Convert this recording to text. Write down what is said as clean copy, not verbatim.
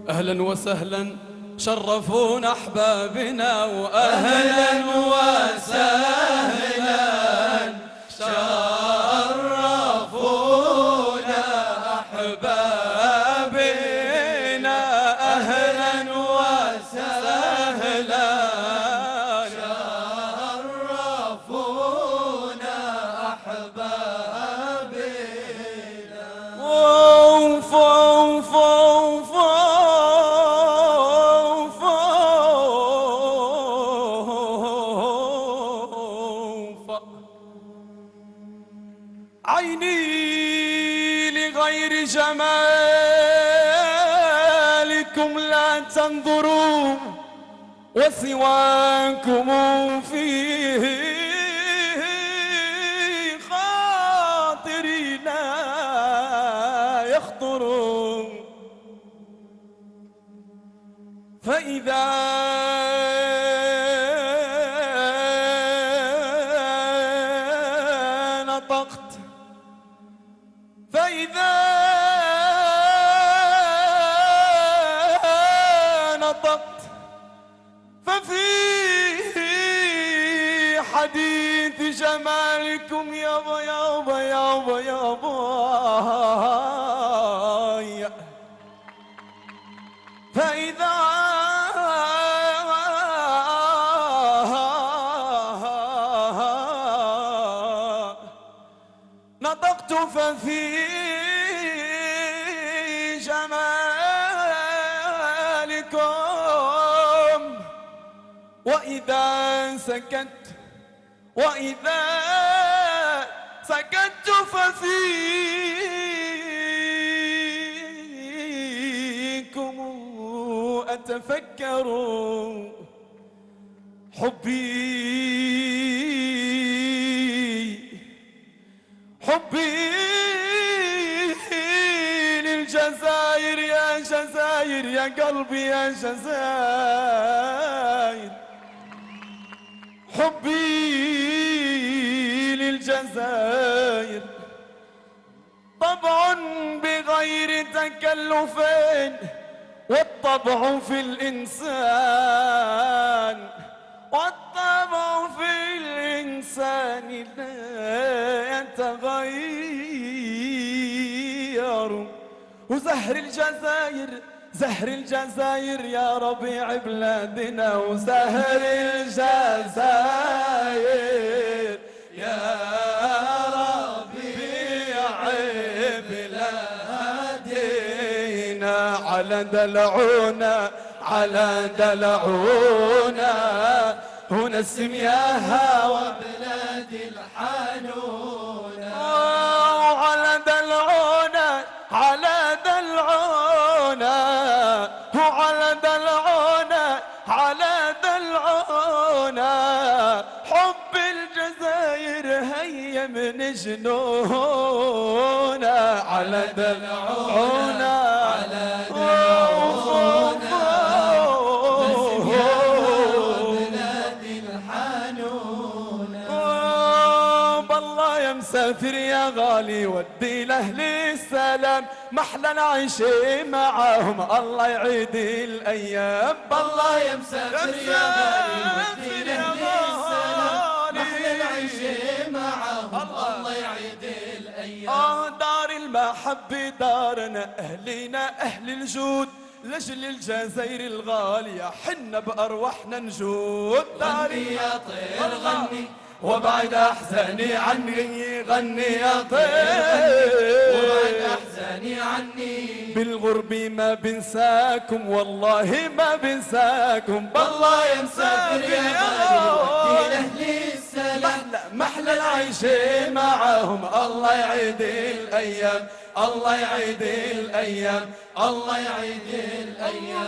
أهلا وسهلا شرفونا أحبابنا وأهلا وسهلا شرفونا أحبابنا أهلا وسهلا شرفونا أحبابنا عيني لغير جمالكم لا تنظروا وسواكم فيه خاطري لا يخطر فإذا نطقت ففي حديث جمالكم يابا يابا يابا يابا فإذا نطقت ففي جمالكم وإذا سكت ففيكم أتفكر حبي للجزائر يا جزائر يا قلبي يا جزائر حبي للجزائر طبع بغير تكلف والطبع في الإنسان لا يتغير زهر الجزائر يا ربيع بلادنا وزهر الجزائر يا ربيع بلادنا على دلعونا هنا السم يا هوى بلادي الحنونة على دلعونا حب الجزائر هيا من جنونا على دلعونا مسافر يا غالي ودي لأهلي السلام محلى نعيش معاهم الله يعيد الأيام بالله يا مسافر يا غالي ودي لأهلي السلام محلى نعيش معاهم الله يعيد الأيام دار المحبة دارنا أهلنا أهل الجود لجل الجزائر الغالية حنا بأرواحنا نجود غني يا طير غني وبعد أحزاني عني غني يا طير وبعد أحزاني عني بالغرب ما بنساكم والله ما بنساكم بالله يا مسافر يا غالي ودي لأهلي السلام محلى العيش معاهم الله يعيد الأيام الله يعيد الأيام الله يعيد الأيام